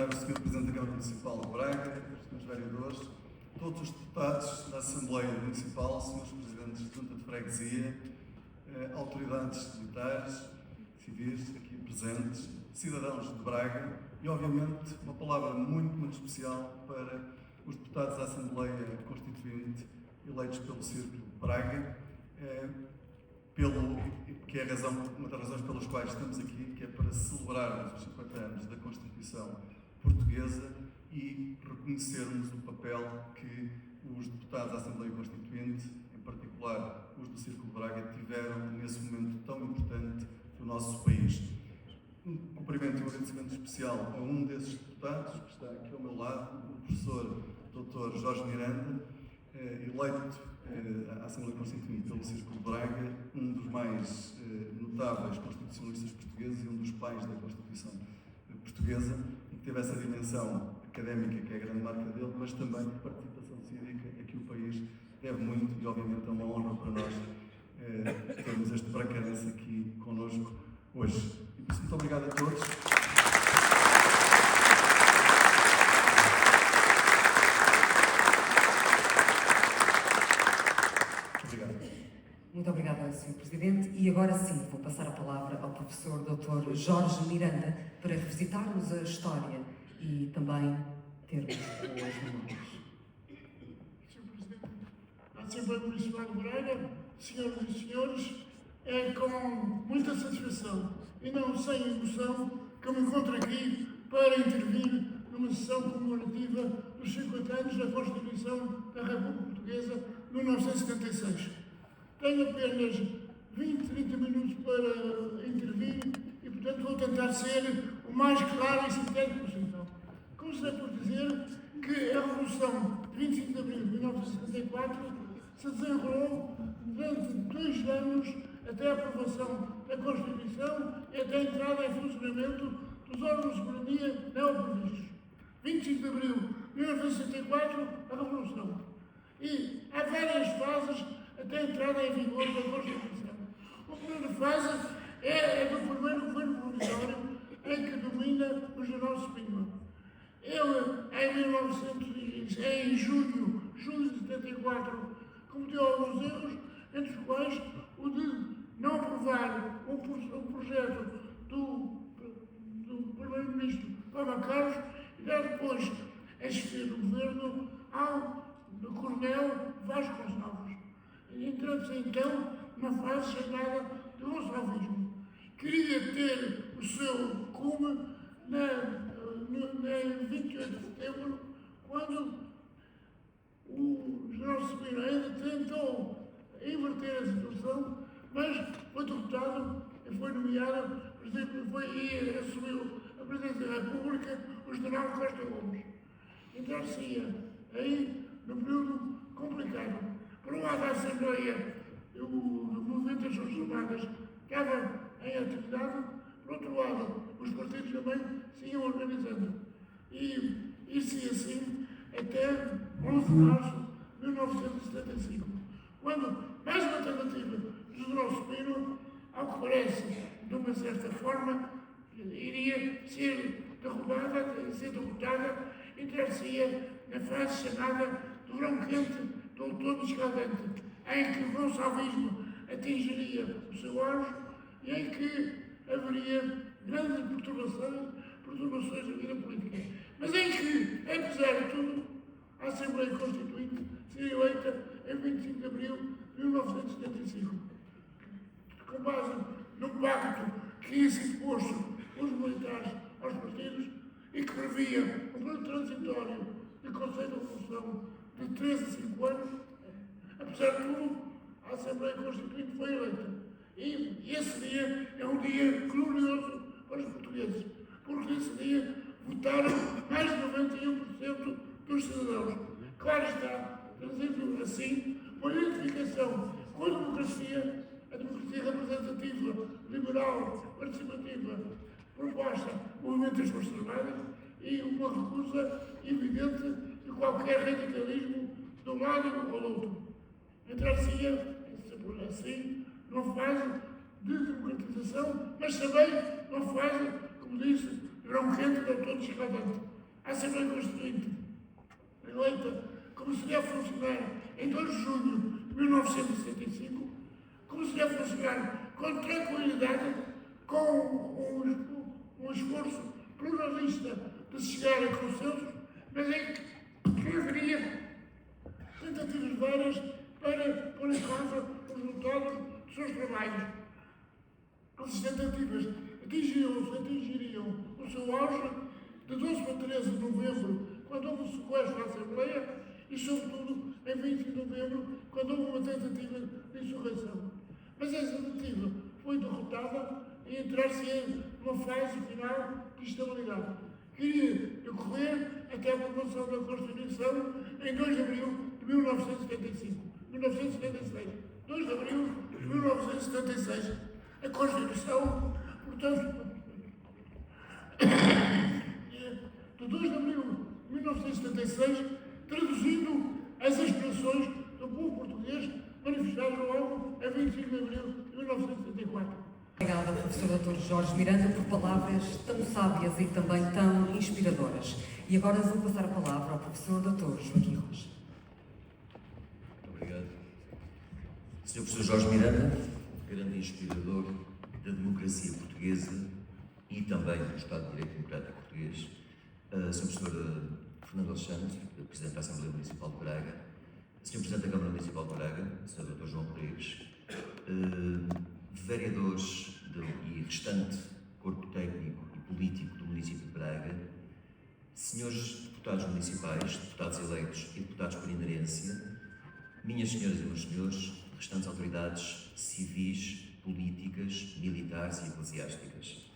cumprimentar o Sr. Presidente da Câmara Municipal de Braga, os Srs. Vereadores, todos os deputados da Assembleia Municipal, Srs. Presidentes de Junta de Freguesia, autoridades militares, civis aqui presentes, cidadãos de Braga e, obviamente, uma palavra muito especial para os deputados da Assembleia Constituinte eleitos pelo Círculo de Braga, que é uma das razões pelas quais estamos aqui, que é para celebrarmos os 50 anos da Constituição Portuguesa e reconhecermos o papel que os deputados da Assembleia Constituinte, em particular os do Círculo de Braga, tiveram nesse momento tão importante do nosso país. Um cumprimento e um agradecimento especial a um desses deputados, que está aqui ao meu lado, o professor Dr. Jorge Miranda, eleito à Assembleia Constituinte pelo Círculo de Braga, um dos mais notáveis constitucionalistas portugueses e um dos pais da Constituição Portuguesa, e que teve essa dimensão académica, que é a grande marca dele, mas também de participação cívica, a que o país deve muito, e obviamente é uma honra para nós termos este bracarense aqui connosco hoje. E por isso, muito obrigado a todos. Muito obrigada, Sr. Presidente. E agora sim, vou passar a palavra ao professor Dr. Jorge Miranda para revisitarmos a história e também termos boas memórias. Sr. Presidente da Assembleia Municipal de Braga, senhoras e senhores, é com muita satisfação e não sem emoção que eu me encontro aqui para intervir numa sessão comemorativa dos 50 anos da Constituição da República Portuguesa de 1976. Tenho apenas 30 minutos para intervir e, portanto, vou tentar ser o mais claro e sintético possível. Comecei por dizer que a Revolução de 25 de Abril de 1974 se desenrolou durante 2 anos até a aprovação da Constituição e até a entrada em funcionamento dos órgãos de soberania neoprevistos. 25 de Abril de 1964, a Revolução. E há várias fases até a entrada em vigor da Constituição. A primeira fase é a do primeiro governo provisório, em que domina o General Spínola. Ele, em julho de 74, cometeu alguns erros, entre os quais o de não aprovar o projeto do primeiro-ministro Papa Carlos e dar depois a chefia do governo ao coronel Vasco Gonçalves. Entrando-se então na fase chamada de Gonçalvismo. Queria ter o seu cume em 28 de setembro, quando o General Spínola ainda tentou inverter a situação, mas foi derrotado e foi nomeado, por exemplo, e assumiu a presidência da República o General Costa Gomes. Então-se aí num período complicado. Por um lado, a Assembleia, o movimento das Forças Armadas estava em atividade, por outro lado, os partidos também se iam organizando. E isso ia assim até 11 de março de 1975, quando mais uma tentativa do General Spínola, ao que parece, de uma certa forma, iria ser derrotada e ter-se-ia na fase chamada do verão quente, do outono escaldante, em que o gonçalvismo atingiria o seu auge e em que haveria grandes perturbações da vida política. Mas em que, apesar de tudo, a Assembleia Constituinte seria eleita em 25 de abril de 1975, com base num pacto que ia ser imposto pelos militares aos partidos e que previa um período transitório de Conselho de Revolução de 3 a 5 anos. Apesar de tudo, a Assembleia Constituinte foi eleita. E esse dia é um dia glorioso para os portugueses, porque nesse dia votaram mais de 91% dos cidadãos. Claro está, trazendo assim uma identificação com a democracia representativa, liberal, participativa, proposta do movimento das Forças Armadas e uma recusa evidente de qualquer radicalismo de um lado ou do outro. Entrar-se-ia, assim, numa fase de democratização, mas também numa fase, como disse, de Verão quente, doutor descaldante. A Assembleia Constituinte, eleita como se deve funcionar em 2 de junho de 1975, como se deve funcionar com tranquilidade, com um esforço pluralista de se chegar a consensos, mas em que haveria tentativas várias para pôr em causa os resultados dos seus trabalhos. Essas tentativas atingiriam o seu auge de 12 para 13 de novembro, quando houve o sequestro da Assembleia, e, sobretudo, em 20 de novembro, quando houve uma tentativa de insurreição. Mas essa tentativa foi derrotada e entrar-se numa fase final de estabilidade. Queria decorrer até a aprovação da Constituição em 2 de abril de 1976. 2 de abril de 1976. A Constituição, portanto, de 2 de abril de 1976, traduzindo as aspirações do povo português manifestadas logo a 25 de abril de 1974. Obrigada, professor Dr. Jorge Miranda, por palavras tão sábias e também tão inspiradoras. E agora vou passar a palavra ao professor Dr. Joaquim Rocha. Obrigado. Sr. Professor Jorge Miranda, grande inspirador da democracia portuguesa e também do Estado de Direito Democrático Português. Sr. Professor Fernando Alexandre, Presidente da Assembleia Municipal de Braga, Sr. Presidente da Câmara Municipal de Braga, Sr. Dr. João Rodrigues, vereadores e restante corpo técnico e político do município de Braga, senhores deputados municipais, deputados eleitos e deputados por inerência, minhas senhoras e meus senhores, restantes autoridades civis, políticas, militares e eclesiásticas.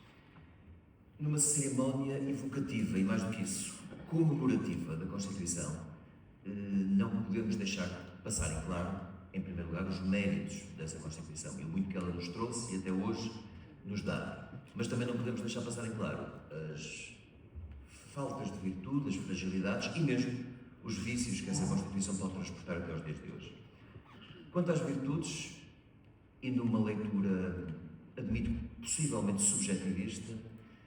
Numa cerimónia evocativa e, mais do que isso, comemorativa da Constituição, não podemos deixar passar em claro, em primeiro lugar, os méritos dessa Constituição e o muito que ela nos trouxe e até hoje nos dá. Mas também não podemos deixar passar em claro as faltas de virtude, as fragilidades e mesmo os vícios que essa Constituição pode transportar até aos dias de hoje. Quanto às virtudes, e numa leitura, admito, possivelmente subjetivista,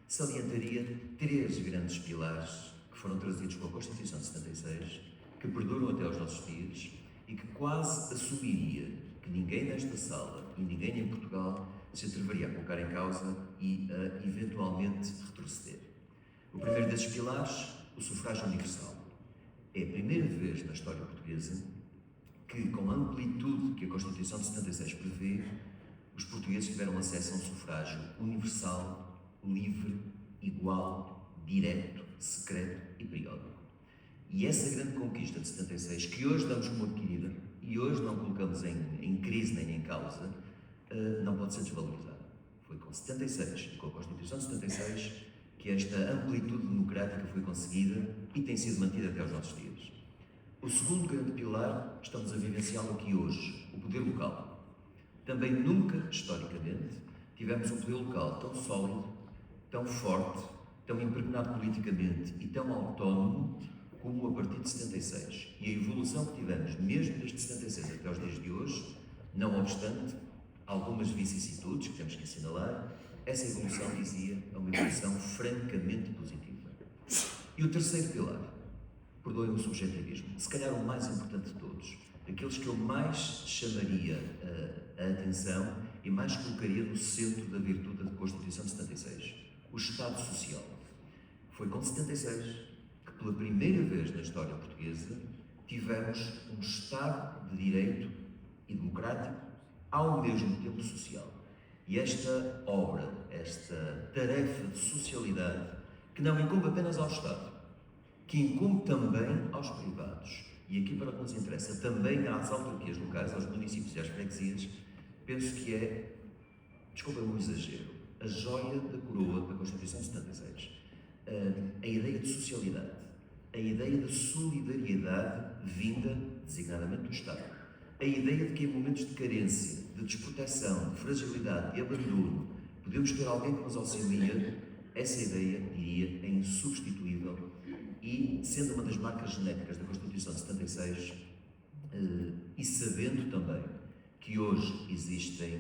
salientaria 3 grandes pilares que foram trazidos com a Constituição de 76, que perduram até aos nossos dias e que quase assumiria que ninguém nesta sala e ninguém em Portugal se atreveria a colocar em causa e a eventualmente retroceder. O primeiro desses pilares, o sufrágio universal. É a primeira vez na história portuguesa que, com a amplitude que a Constituição de 76 prevê, os portugueses tiveram acesso a um sufrágio universal, livre, igual, direto, secreto e periódico. E essa grande conquista de 76, que hoje damos como adquirida e hoje não colocamos em crise nem em causa, não pode ser desvalorizada. Foi com 76 e com a Constituição de 76 que esta amplitude democrática foi conseguida e tem sido mantida até aos nossos dias. O segundo grande pilar, estamos a vivenciá-lo aqui hoje, o poder local. Também nunca, historicamente, tivemos um poder local tão sólido, tão forte, tão impregnado politicamente e tão autónomo como a partir de 76. E a evolução que tivemos, mesmo desde 76 até aos dias de hoje, não obstante algumas vicissitudes que temos que assinalar, essa evolução, dizia, é uma evolução francamente positiva. E o terceiro pilar, perdoem o subjetivismo, se calhar o mais importante de todos, aqueles que eu mais chamaria a atenção e mais colocaria no centro da virtude da Constituição de 76, o Estado Social. Foi com 76 que, pela primeira vez na história portuguesa, tivemos um Estado de Direito e democrático, ao mesmo tempo social. E esta obra, esta tarefa de socialidade, que não incumbe apenas ao Estado, que incumbe também aos privados, e aqui para o que nos interessa, também às autarquias locais, aos municípios e às freguesias, penso que é, desculpa o exagero, a joia da coroa da Constituição de 76. A ideia de socialidade, a ideia de solidariedade vinda, designadamente, do Estado. A ideia de que em momentos de carência, de desproteção, de fragilidade, de abandono, podemos ter alguém que nos auxilia, essa ideia, diria, é insubstituível e, sendo uma das marcas genéticas da Constituição de 76, e sabendo também que hoje existem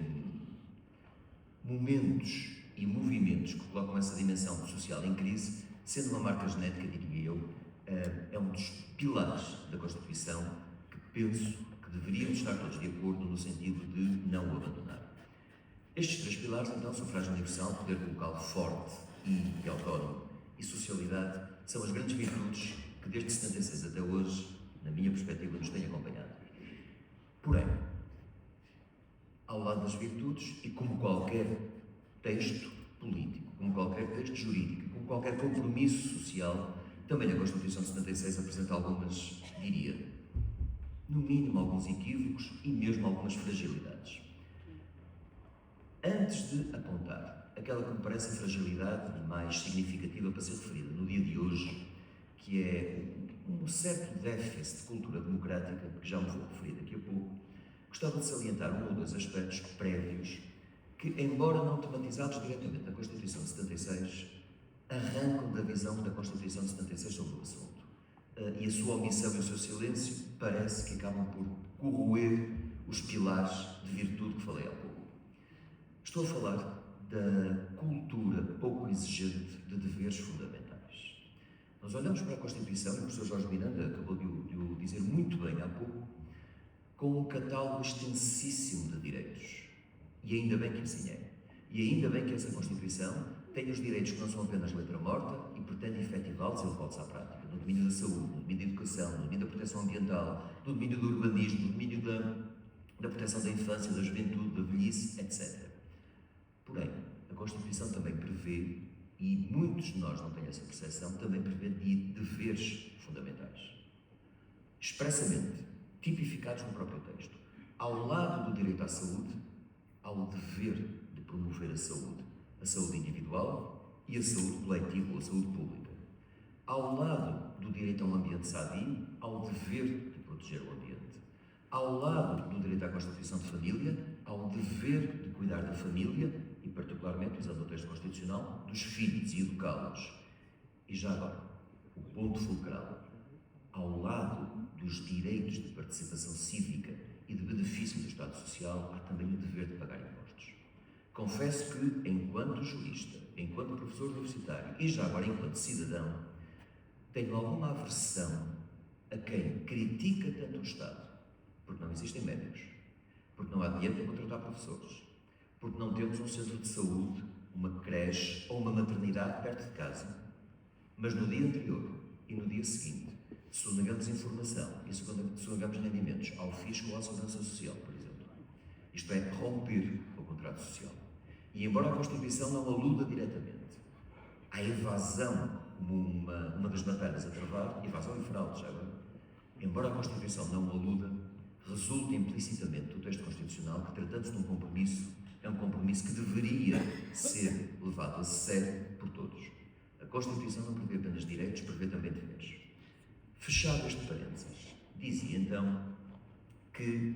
momentos e movimentos que colocam essa dimensão social em crise, sendo uma marca genética, diria eu, é um dos pilares da Constituição que penso que deveríamos estar todos de acordo no sentido de não o abandonar. Estes 3 pilares, então, sufrágio universal, poder local forte e autónomo e socialidade, são as grandes virtudes que desde 76 até hoje, na minha perspectiva, nos têm acompanhado. Porém, ao lado das virtudes, e como qualquer texto político, como qualquer texto jurídico, como qualquer compromisso social, também a Constituição de 76 apresenta algumas, diria, no mínimo alguns equívocos e mesmo algumas fragilidades. Antes de apontar aquela que me parece a fragilidade mais significativa para ser referida no dia de hoje, que é um certo déficit de cultura democrática, que já me vou referir daqui a pouco, gostava de salientar um ou 2 aspectos prévios que, embora não tematizados diretamente na Constituição de 76, arrancam da visão da Constituição de 76 sobre o assunto. E a sua omissão e o seu silêncio parece que acabam por corroer os pilares de virtude que falei há pouco. Estou a falar da cultura pouco exigente de deveres fundamentais. Nós olhamos para a Constituição, e o professor Jorge Miranda acabou de o dizer muito bem há pouco, com um catálogo extensíssimo de direitos. E ainda bem que assim é. E ainda bem que essa Constituição tem os direitos que não são apenas letra morta e pretende efetivá-los e levá-los à prática, no domínio da saúde, no domínio da educação, no domínio da proteção ambiental, no domínio do urbanismo, no domínio da proteção da infância, da juventude, da velhice, etc. Porém, a Constituição também prevê, e muitos de nós não têm essa percepção, também prevê deveres fundamentais. Expressamente tipificados no próprio texto. Ao lado do direito à saúde, há o dever de promover a saúde individual e a saúde coletiva ou a saúde pública. Ao lado do direito a um ambiente sadio, há o dever de proteger o ambiente. Ao lado do direito à constituição de família, há o dever de cuidar da família e, particularmente, usando o texto constitucional, dos filhos e educá-los. E já agora, o ponto fulcral, ao lado dos direitos de participação cívica e de benefício do Estado Social, há também o dever de pagar impostos. Confesso que, enquanto jurista, enquanto professor universitário e já agora enquanto cidadão, tenho alguma aversão a quem critica tanto o Estado, porque não existem médicos, porque não há dinheiro para contratar professores, porque não temos um centro de saúde, uma creche ou uma maternidade perto de casa, mas no dia anterior e no dia seguinte sonegamos informação e sonegamos rendimentos ao fisco ou à segurança social, por exemplo. Isto é, romper o contrato social. E embora a Constituição não aluda diretamente à evasão como uma das batalhas a travar, evasão e fraude já agora, embora a Constituição não aluda, resulta implicitamente do texto constitucional que, tratando-se de um compromisso, é um compromisso que deveria ser levado a sério por todos. A Constituição não prevê apenas direitos, prevê também deveres. Fechado este parênteses, dizia então que